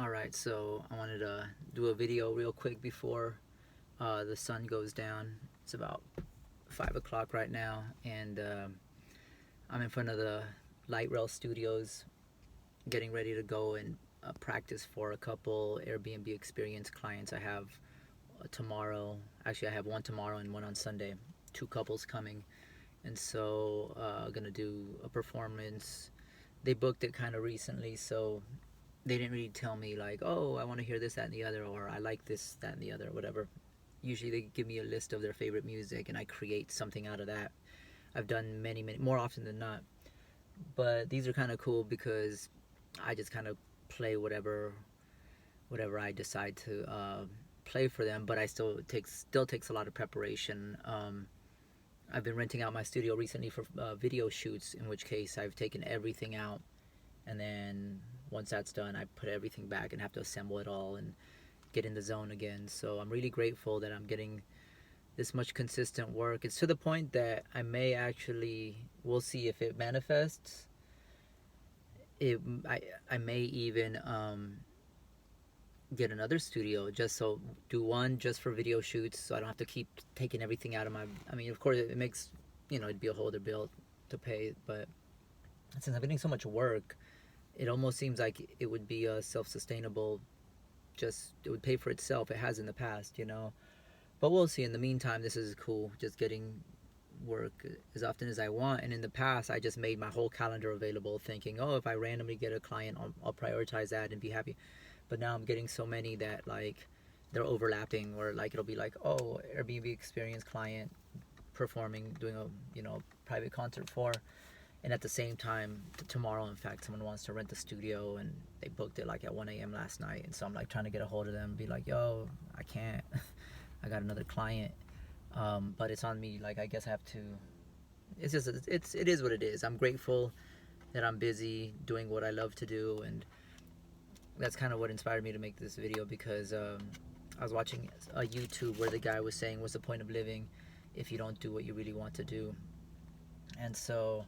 Alright, so I wanted to do a video real quick before the sun goes down. It's about 5 o'clock right now, and I'm in front of the Light Rail Studios getting ready to go and practice for a couple Airbnb experience clients I have tomorrow. Actually, I have one tomorrow and one on Sunday. Two couples coming, and so gonna do a performance. They booked it kind of recently, so they didn't really tell me like, oh, I want to hear this, that, and the other, or I like this, that, and the other, whatever. Usually they give me a list of their favorite music, and I create something out of that. I've done many, more often than not. But these are kind of cool because I just kind of play whatever I decide to play for them. But I still takes a lot of preparation. I've been renting out my studio recently for video shoots, in which case I've taken everything out, and then once that's done, I put everything back and have to assemble it all and get in the zone again. So I'm really grateful that I'm getting this much consistent work. It's to the point that I may actually, we'll see if it manifests. It, I may even get another studio, just so do one just for video shoots, so I don't have to keep taking everything out of my. I mean, of course, it makes it'd be a whole other bill to pay, but since I'm getting so much work, it almost seems like it would be a self-sustainable. Just it would pay for itself. It has in the past. But we'll see. In the meantime, this is cool. Just getting work as often as I want. And in the past, I just made my whole calendar available, thinking, oh, if I randomly get a client, I'll prioritize that and be happy. But now I'm getting so many that like they're overlapping, or like it'll be like, oh, Airbnb experience client performing, doing a private concert for, and at the same time tomorrow, in fact, someone wants to rent the studio and they booked it like at 1 a.m. last night, and so I'm like trying to get a hold of them and be like, yo, I can't. I got another client. But it's on me. Like, I guess I have to. It is what it is. I'm grateful that I'm busy doing what I love to do, and that's kind of what inspired me to make this video, because I was watching a YouTube where the guy was saying, what's the point of living if you don't do what you really want to do? And so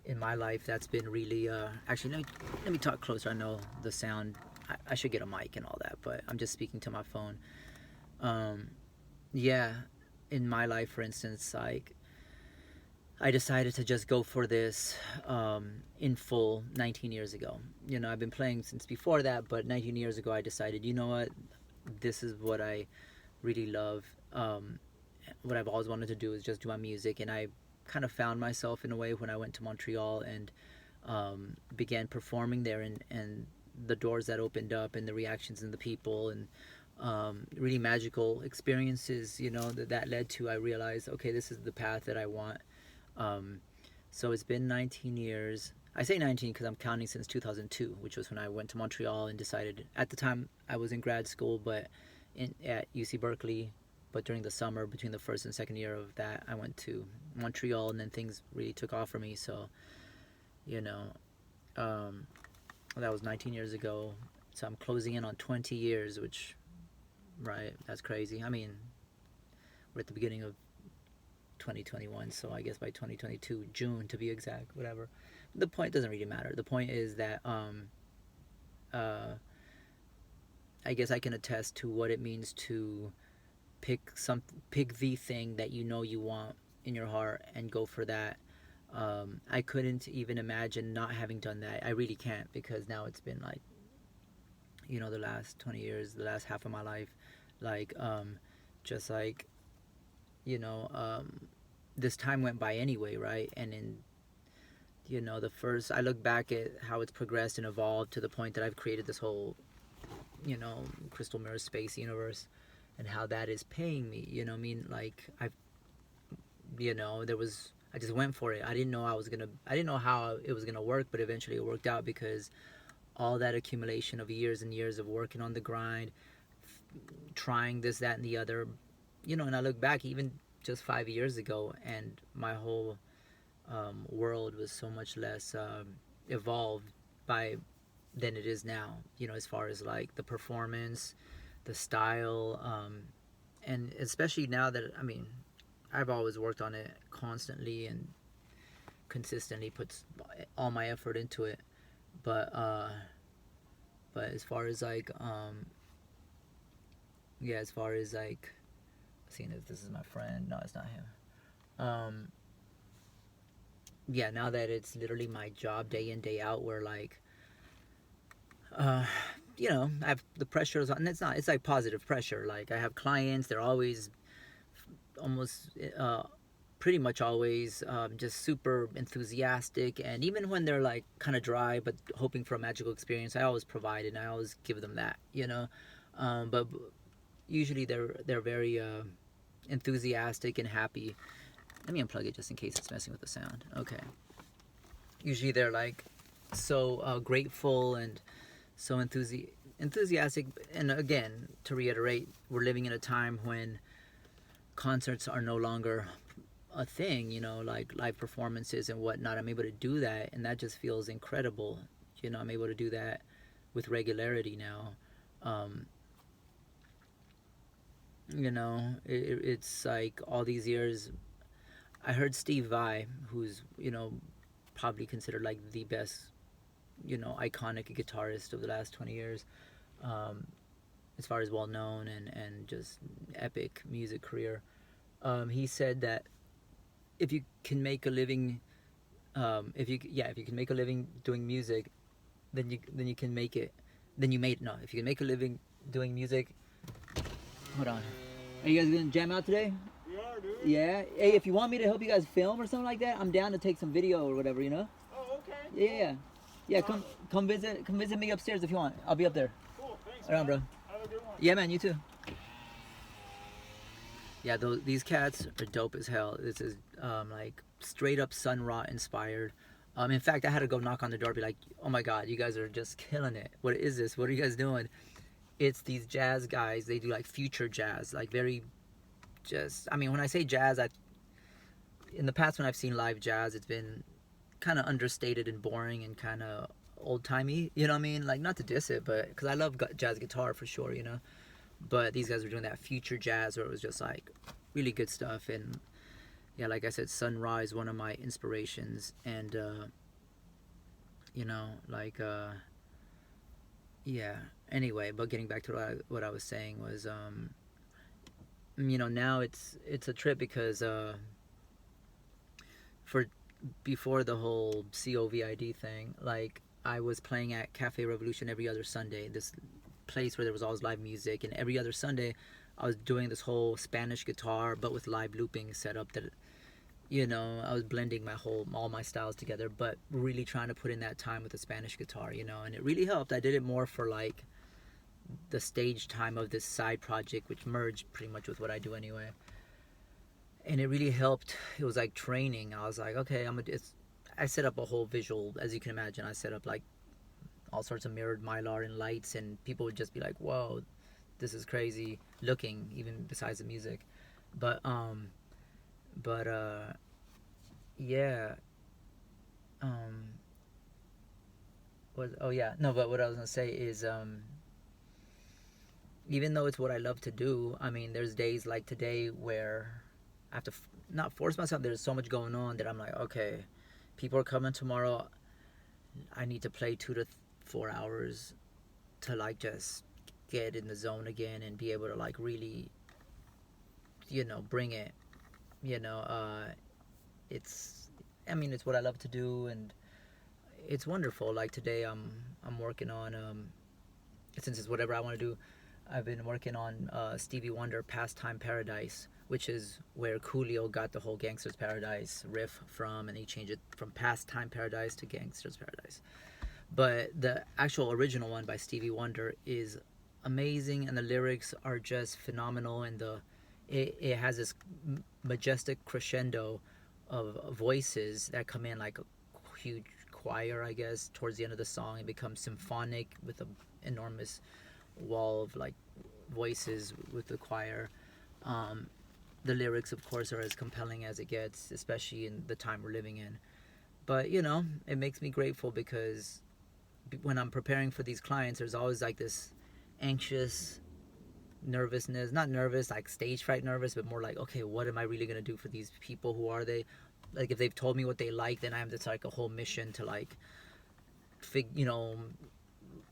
in my life, that's been really actually, let me talk closer. I know the sound, I should get a mic and all that, but I'm just speaking to my phone. Yeah, in my life, for instance, like, I decided to just go for this in full 19 years ago. I've been playing since before that, but 19 years ago I decided, you know what, this is what I really love. What I've always wanted to do is just do my music, and I kind of found myself in a way when I went to Montreal and began performing there, and the doors that opened up and the reactions and the people, and really magical experiences, that led to, I realized, okay, this is the path that I want. So it's been 19 years. I say 19 because I'm counting since 2002, which was when I went to Montreal and decided. At the time, I was in grad school, but at UC Berkeley. But during the summer, between the first and second year of that, I went to Montreal, and then things really took off for me. So, you know, um, that was 19 years ago. So I'm closing in on 20 years, which, right, that's crazy. I mean, we're at the beginning of 2021, so I guess by 2022 June, to be exact, whatever. The point doesn't really matter. The point is that uh, I guess I can attest to what it means to pick the thing that you want in your heart and go for that. I couldn't even imagine not having done that. I really can't, because now it's been like, the last 20 years, the last half of my life, like just like, you know um, this time went by anyway, right? And in the first, I look back at how it's progressed and evolved to the point that I've created this whole crystal mirror space universe, and how that is paying me. I mean, like, there was, I just went for it. I didn't know how it was gonna work, but eventually it worked out, because all that accumulation of years and years of working on the grind, trying this, that, and the other, and I look back even just 5 years ago, and my whole world was so much less evolved by than it is now. As far as like the performance, the style, and especially now that, I mean, I've always worked on it constantly and consistently, puts all my effort into it, but But as far as like yeah, as far as like seeing if this is my friend, no, it's not him. Yeah, now that it's literally my job day in day out, where like uh you know, I have the pressures on, and it's not, it's like positive pressure. Like I have clients, they're always almost pretty much always just super enthusiastic, and even when they're like kind of dry but hoping for a magical experience, I always provide and I always give them that, you know. But usually they're very enthusiastic and happy. Let me unplug it just in case it's messing with the sound. Okay. Usually they're like so grateful and so enthusiastic. And again, to reiterate, we're living in a time when concerts are no longer a thing, you know, like live performances and whatnot. I'm able to do that, and that just feels incredible. You know, I'm able to do that with regularity now. Um, you know, it's like all these years. I heard Steve Vai, who's, you know, probably considered like the best, you know, iconic guitarist of the last 20 years, um, as far as well known and just epic music career. He said that if you can make a living, if you can make a living doing music, then you can make it. Then you made no. If you can make a living doing music, hold on. Are you guys gonna jam out today? We are, dude. Yeah. Hey, if you want me to help you guys film or something like that, I'm down to take some video or whatever. You know? Oh, okay. Yeah. Come visit me upstairs if you want. I'll be up there. Cool. Thanks, Around, bro. Have a good one. Yeah, man. You too. Yeah, these cats are dope as hell. This is like straight up Sun Ra inspired. In fact, I had to go knock on the door, be like, "Oh my God, you guys are just killing it! What is this? What are you guys doing?" It's these jazz guys. They do like future jazz, like very just. I mean, when I say jazz, in the past when I've seen live jazz, it's been kind of understated and boring and kind of old timey. You know what I mean? Like not to diss it, but because I love jazz guitar for sure, you know. But these guys were doing that future jazz where it was just like really good stuff. And yeah, like I said, Sun Ra is one of my inspirations. And you know, like yeah. Anyway, but getting back to what I was saying was, you know, now it's a trip because for before the whole COVID thing, like I was playing at Cafe Revolution every other Sunday. This place where there was always live music, and every other Sunday I was doing this whole Spanish guitar but with live looping setup that, you know, I was blending all my styles together, but really trying to put in that time with the Spanish guitar, you know, and it really helped. I did it more for like the stage time of this side project, which merged pretty much with what I do anyway. And it really helped. It was like training. I was like, okay, I set up a whole visual, as you can imagine. I set up like all sorts of mirrored mylar and lights, and people would just be like, whoa, this is crazy looking, even besides the music. But yeah. Oh yeah, no, but what I was gonna say is even though it's what I love to do, I mean, there's days like today where I have to not force myself. There's so much going on that I'm like, okay, people are coming tomorrow. I need to play 2 to 4 hours to like just get in the zone again and be able to like really, you know, bring it. You know, I mean, it's what I love to do, and it's wonderful. Like today, I'm working on since it's whatever I want to do. I've been working on Stevie Wonder "Pastime Paradise," which is where Coolio got the whole "Gangster's Paradise" riff from, and he changed it from "Pastime Paradise" to "Gangster's Paradise." But the actual original one by Stevie Wonder is amazing, and the lyrics are just phenomenal, and it has this majestic crescendo of voices that come in like a huge choir, I guess, towards the end of the song. It becomes symphonic with an enormous wall of like voices with the choir. The lyrics, of course, are as compelling as it gets, especially in the time we're living in. But you know, it makes me grateful because when I'm preparing for these clients, there's always like this anxious nervousness, not nervous like stage fright nervous, but more like, okay, what am I really gonna do for these people? Who are they? Like if they've told me what they like, then I have this like a whole mission to like you know,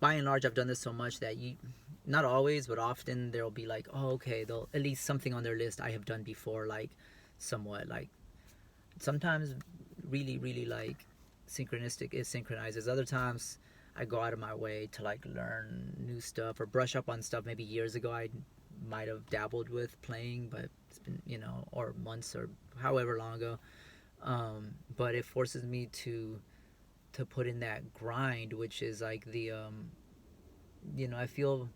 by and large, I've done this so much that you, not always, but often there'll be like, oh, okay, they'll at least something on their list I have done before, like somewhat like sometimes really, really like synchronistic is synchronizes. Other times I go out of my way to like learn new stuff or brush up on stuff maybe years ago I might have dabbled with playing, but it's been, or months or however long ago. But it forces me to put in that grind, which is like the I feel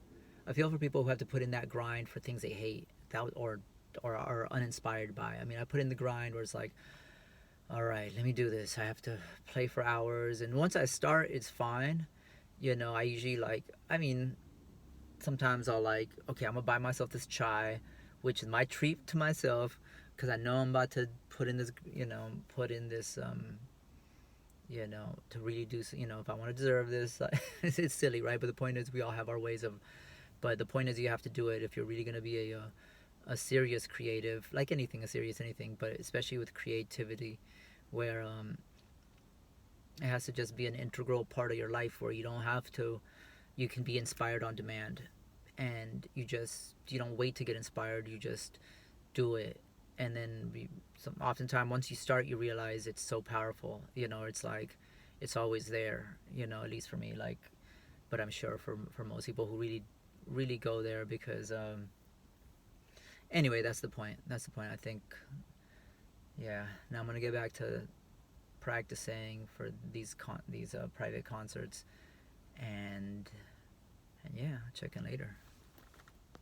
for people who have to put in that grind for things they hate that or are uninspired by. I mean, I put in the grind where it's like, all right, let me do this. I have to play for hours, and once I start, it's fine. I usually like. I mean, sometimes I'll like, okay, I'm gonna buy myself this chai, which is my treat to myself, because I know I'm about to put in this, to really do, if I want to deserve this, it's silly, right? But the point is, we all have our ways of. But the point is, you have to do it if you're really gonna be a serious creative, like anything, a serious anything, but especially with creativity, where it has to just be an integral part of your life, where you don't have to, you can be inspired on demand, and you don't wait to get inspired, you just do it. And then oftentimes once you start, you realize it's so powerful. It's like it's always there. At least for me, like, but I'm sure for most people who really really go there, because anyway, that's the point I think. Yeah, now I'm gonna get back to practicing for these private concerts, and yeah, check in later.